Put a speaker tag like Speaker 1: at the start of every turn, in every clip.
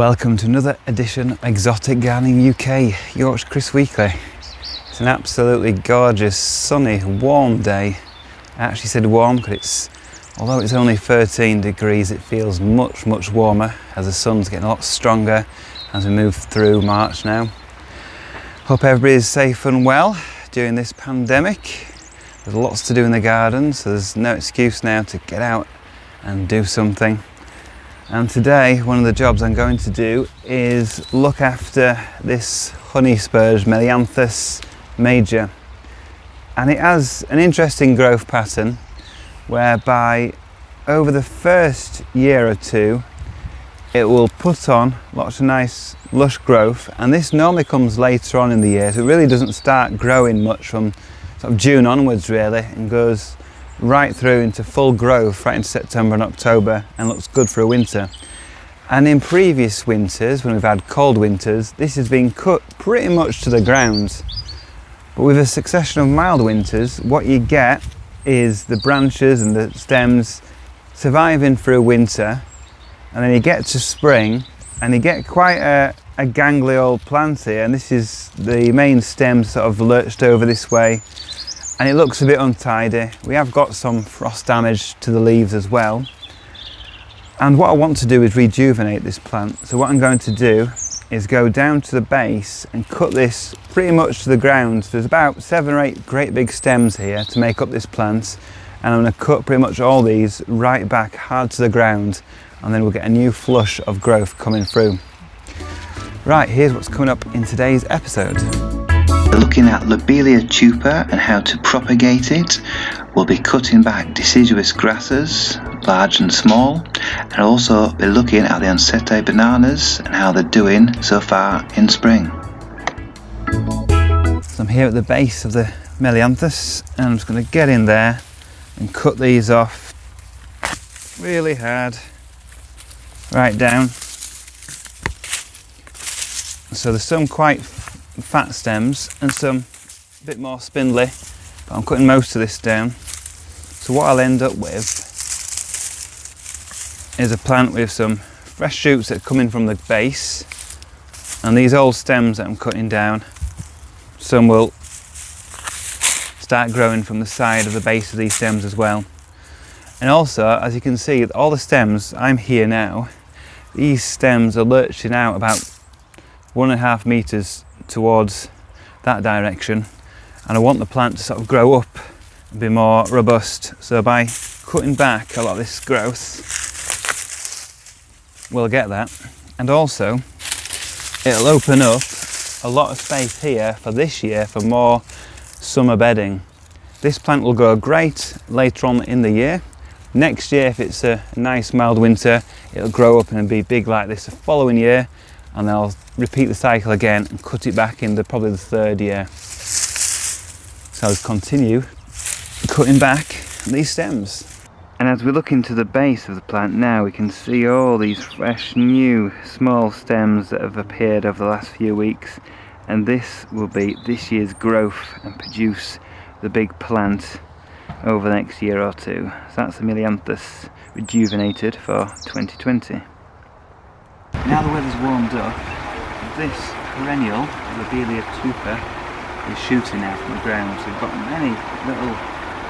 Speaker 1: Welcome to another edition of Exotic Gardening UK, Yorkshire Kris Weekly. It's an absolutely gorgeous, sunny, warm day. I actually said warm because although it's only 13 degrees, it feels much warmer as the sun's getting a lot stronger as we move through March now. Hope everybody is safe and well during this pandemic. There's lots to do in the garden, so there's no excuse now to get out and do something. And today, one of the jobs I'm going to do is look after this honey spurge, Melianthus major. And it has an interesting growth pattern whereby over the first year or two, it will put on lots of nice lush growth, and this normally comes later on in the year, so it really doesn't start growing much from sort of June onwards really, and goes right through into full growth right into September and October and looks good for a winter. And in previous winters, when we've had cold winters, this has been cut pretty much to the ground. But with a succession of mild winters, what you get is the branches and the stems surviving through winter, and then you get to spring and you get quite a gangly old plant here, and this is the main stem sort of lurched over this way. And it looks a bit untidy. We have got some frost damage to the leaves as well. And what I want to do is rejuvenate this plant. So what I'm going to do is go down to the base and cut this pretty much to the ground. There's about 7 or 8 great big stems here to make up this plant. And I'm going to cut pretty much all these right back hard to the ground. And then we'll get a new flush of growth coming through. Right, here's what's coming up in today's episode.
Speaker 2: We're looking at Lobelia tupa and how to propagate it. We'll be cutting back deciduous grasses, large and small, and also be looking at the Ensete bananas and how they're doing so far in spring.
Speaker 1: So I'm here at the base of the Melianthus, and I'm just going to get in there and cut these off really hard, right down. So there's some quite fat stems and some a bit more spindly, but I'm cutting most of this down. So what I'll end up with is a plant with some fresh shoots that are coming from the base, and these old stems that I'm cutting down, some will start growing from the side of the base of these stems as well. And also, as you can see, all the stems, I'm here now, these stems are lurching out about 1.5 meters towards that direction, and I want the plant to sort of grow up and be more robust. So by cutting back a lot of this growth, we'll get that, and also it'll open up a lot of space here for this year for more summer bedding. This plant will grow great later on in the year. Next year, if it's a nice mild winter, it'll grow up and be big like this the following year, and then I'll repeat the cycle again and cut it back in probably the 3rd year. So I'll continue cutting back these stems. And as we look into the base of the plant now, we can see all these fresh new small stems that have appeared over the last few weeks, and this will be this year's growth and produce the big plant over the next year or two. So that's the Melianthus rejuvenated for 2020. Now the weather's warmed up, this perennial, Lobelia tupa, is shooting out from the ground. So we've got many little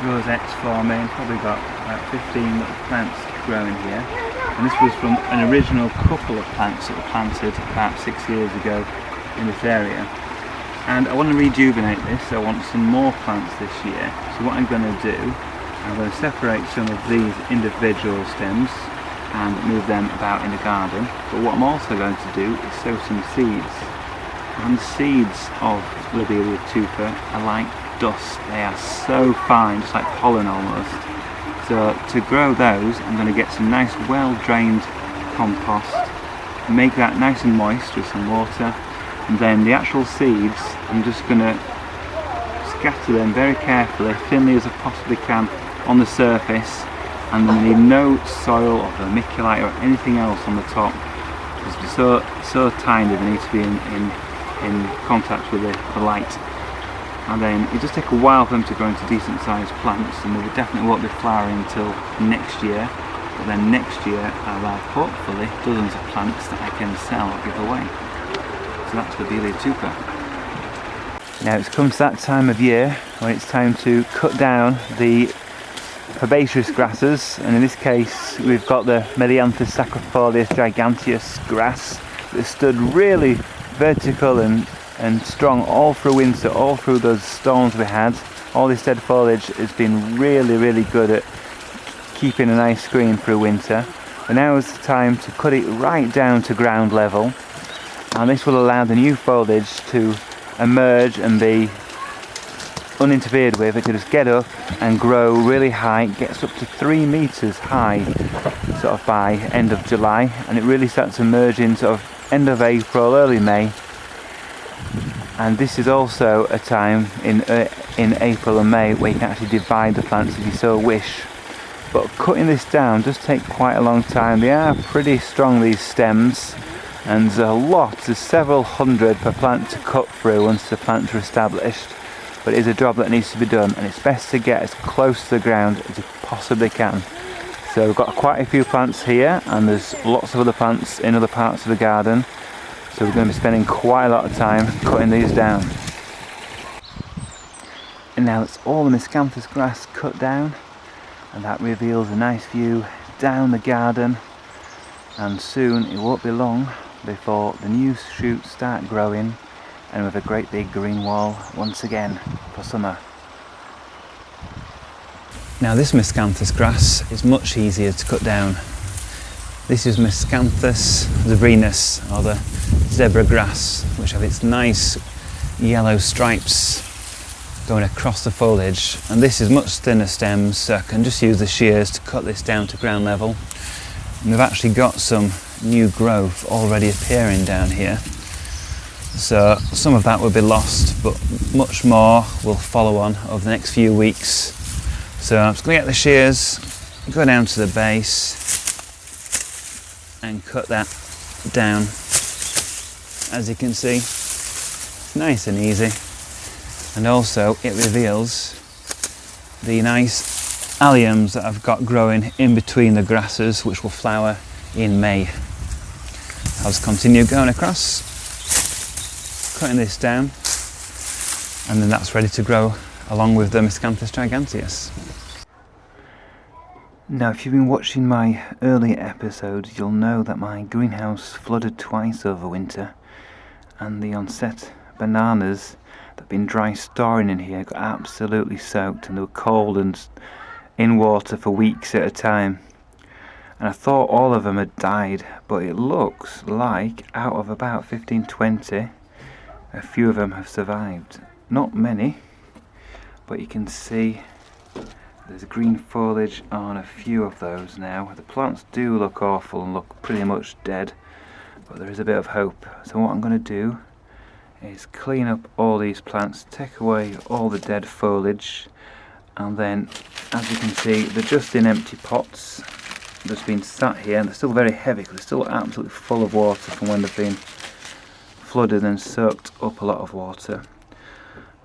Speaker 1: rosettes forming, probably got about 15 little plants growing here. And this was from an original couple of plants that were planted about 6 years ago in this area. And I want to rejuvenate this, so I want some more plants this year. So what I'm going to do, I'm going to separate some of these individual stems and move them about in the garden. But what I'm also going to do is sow some seeds. And the seeds of Lobelia tupa are like dust. They are so fine, just like pollen almost. So to grow those, I'm going to get some nice well-drained compost, make that nice and moist with some water, and then the actual seeds, I'm just going to scatter them very carefully, thinly as I possibly can on the surface. And then we need no soil or vermiculite or anything else on the top. It's so tiny they need to be in contact with the light. And then it just takes a while for them to grow into decent sized plants, and they definitely won't be flowering until next year. But then next year I'll have hopefully dozens of plants that I can sell or give away. So that's Lobelia tupa. Now it's come to that time of year when it's time to cut down the herbaceous grasses, and in this case we've got the Melianthus sacrifolius giganteus grass that stood really vertical and strong all through winter, all through those storms we had. All this dead foliage has been really good at keeping a nice screen through winter. But now is the time to cut it right down to ground level, and this will allow the new foliage to emerge and be uninterfered with. It can just get up and grow really high. It gets up to 3 meters high sort of by end of July, and it really starts emerging sort of end of April, early May. And this is also a time in April and May where you can actually divide the plants if you so wish. But cutting this down does take quite a long time. They are pretty strong, these stems, and there's several hundred per plant to cut through once the plants are established. But it is a job that needs to be done, and it's best to get as close to the ground as you possibly can. So we've got quite a few plants here, and there's lots of other plants in other parts of the garden. So we're going to be spending quite a lot of time cutting these down. And now it's all the miscanthus grass cut down, and that reveals a nice view down the garden, and soon it won't be long before the new shoots start growing, and with a great big green wall once again for summer. Now this miscanthus grass is much easier to cut down. This is Miscanthus zebrinus, or the zebra grass, which have its nice yellow stripes going across the foliage, and this is much thinner stems, so I can just use the shears to cut this down to ground level. And we've actually got some new growth already appearing down here, so some of that will be lost, but much more will follow on over the next few weeks. So I'm just going to get the shears, go down to the base and cut that down. As you can see, it's nice and easy, and also it reveals the nice alliums that I've got growing in between the grasses, which will flower in May. I'll just continue going across, cutting this down, and then that's ready to grow along with the Miscanthus giganteus. Now, if you've been watching my earlier episodes, you'll know that my greenhouse flooded twice over winter, and the Ensete bananas that have been dry storing in here got absolutely soaked, and they were cold and in water for weeks at a time. And I thought all of them had died, but it looks like out of about 15-20, a few of them have survived. Not many, but you can see there's green foliage on a few of those now. The plants do look awful and look pretty much dead, but there is a bit of hope. So what I'm going to do is clean up all these plants, take away all the dead foliage, and then, as you can see, they're just in empty pots. They've just been sat here, and they're still very heavy because they're still absolutely full of water from when they've been flooded and soaked up a lot of water.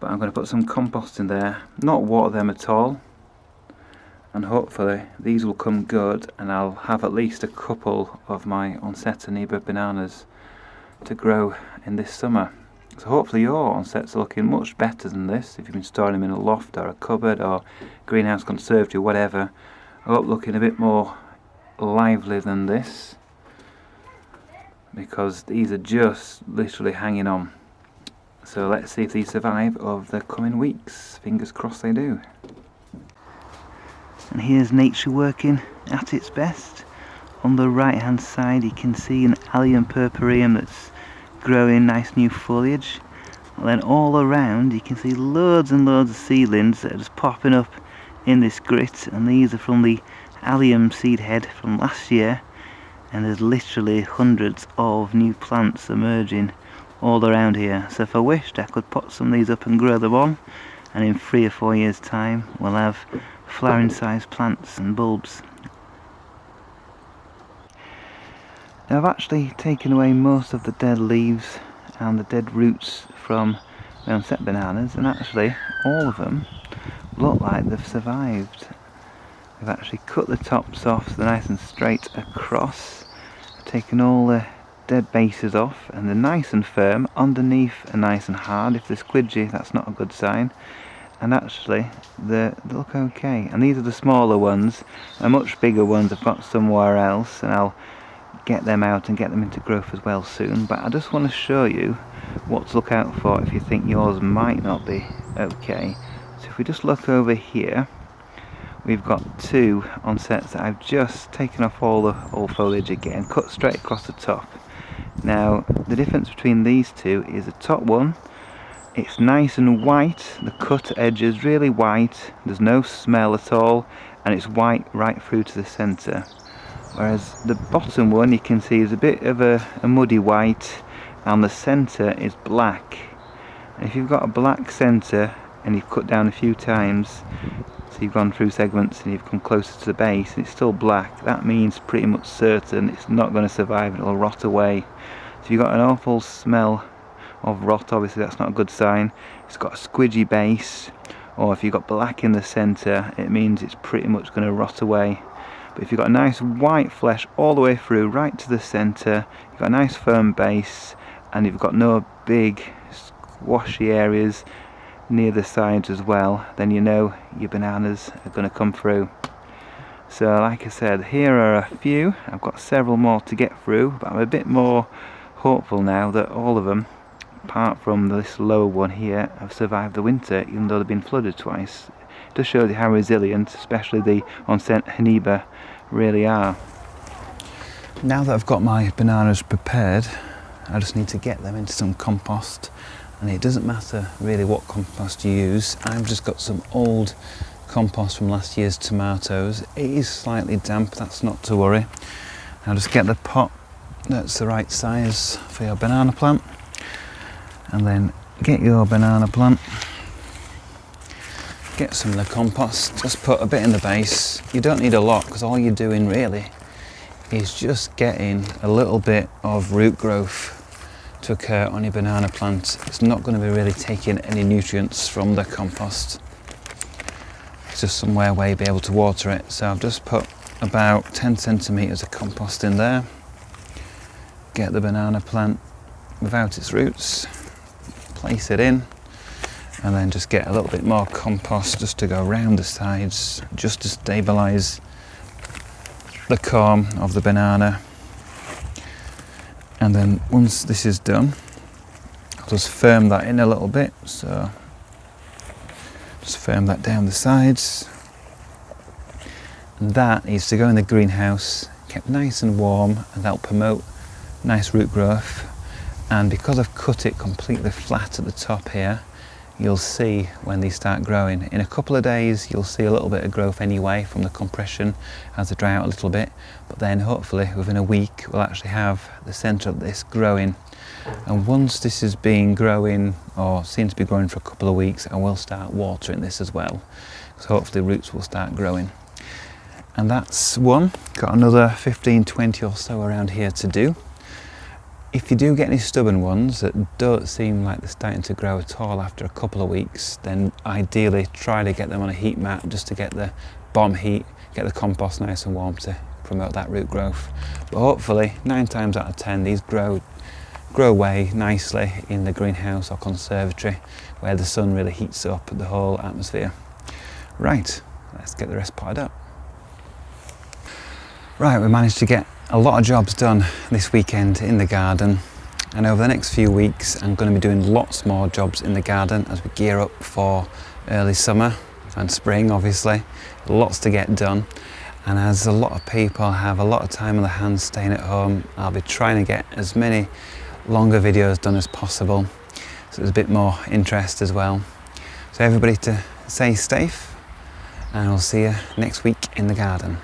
Speaker 1: But I'm going to put some compost in there, not water them at all, and hopefully these will come good, and I'll have at least a couple of my Ensete bananas to grow in this summer. So hopefully your Ensetes are looking much better than this. If you've been storing them in a loft or a cupboard or greenhouse conservatory, whatever, I hope looking a bit more lively than this, because these are just literally hanging on. So let's see if these survive over the coming weeks. Fingers crossed they do. And here's nature working at its best. On the right hand side you can see an Allium purpureum that's growing nice new foliage, and then all around you can see loads and loads of seedlings that are just popping up in this grit, and these are from the Allium seed head from last year, and there's literally hundreds of new plants emerging all around here. So if I wished, I could pot some of these up and grow them on, and in 3 or 4 years time we'll have flowering sized plants and bulbs. Now I've actually taken away most of the dead leaves and the dead roots from the Ensete bananas, and actually all of them look like they've survived.
Speaker 2: We've actually cut the tops off so they're nice and straight across. Taken all the dead bases off and they're nice and firm. Underneath are nice and hard. If they're squidgy, that's not a good sign. And actually they look okay. And these are the smaller ones. The much bigger ones I've got somewhere else, and I'll get them out and get them into growth as well soon. But I just want to show you what to look out for if you think yours might not be okay. So if we just look over here, we've got two Ensete that I've just taken off all the old foliage again, cut straight across the top. Now the difference between these two is the top one, it's nice and white, the cut edge is really white, there's no smell at all, and it's white right through to the centre. Whereas the bottom one you can see is a bit of a muddy white, and the centre is black. And if you've got a black centre and you've cut down a few times, so you've gone through segments and you've come closer to the base and it's still black, that means pretty much certain it's not going to survive and it'll rot away. So you've got an awful smell of rot, obviously that's not a good sign. It's got a squidgy base, or if you've got black in the centre, it means it's pretty much going to rot away. But if you've got a nice white flesh all the way through right to the centre, you've got a nice firm base, and you've got no big squashy areas near the sides as well, then you know your bananas are going to come through. So like I said, here are a few. I've got several more to get through, but I'm a bit more hopeful now that all of them, apart from this lower one here, have survived the winter even though they've been flooded twice. It just shows you how resilient especially the Ensete Haniba really are. Now that I've got my bananas prepared, I just need to get them into some compost. And it doesn't matter really what compost you use. I've just got some old compost from last year's tomatoes. It is slightly damp, that's not to worry. Now just get the pot that's the right size for your banana plant, and then get your banana plant, get some of the compost, just put a bit in the base. You don't need a lot because all you're doing really is just getting a little bit of root growth to occur on your banana plant. It's not going to be really taking any nutrients from the compost. It's just somewhere where you'll be able to water it. So I've just put about 10 centimetres of compost in there. Get the banana plant without its roots, place it in, and then just get a little bit more compost just to go around the sides, just to stabilise the corm of the banana. And then once this is done, I'll just firm that in a little bit, so just firm that down the sides. And that needs to go in the greenhouse, kept nice and warm, and that'll promote nice root growth. And because I've cut it completely flat at the top here, you'll see when these start growing. In a couple of days you'll see a little bit of growth anyway from the compression as they dry out a little bit, but then hopefully within a week we'll actually have the centre of this growing. And once this has been growing, or seems to be growing for a couple of weeks, I will start watering this as well, so hopefully roots will start growing. And that's one. Got another 15-20 or so around here to do. If you do get any stubborn ones that don't seem like they're starting to grow at all after a couple of weeks, then ideally try to get them on a heat mat just to get the bottom heat, get the compost nice and warm to promote that root growth. But hopefully 9 times out of 10 these grow away nicely in the greenhouse or conservatory where the sun really heats up the whole atmosphere. Right, let's get the rest potted up. Right, we managed to get a lot of jobs done this weekend in the garden, and over the next few weeks I'm going to be doing lots more jobs in the garden as we gear up for early summer and spring. Obviously lots to get done, and as a lot of people have a lot of time on their hands staying at home, I'll be trying to get as many longer videos done as possible so there's a bit more interest as well. So everybody to stay safe, and I'll see you next week in the garden.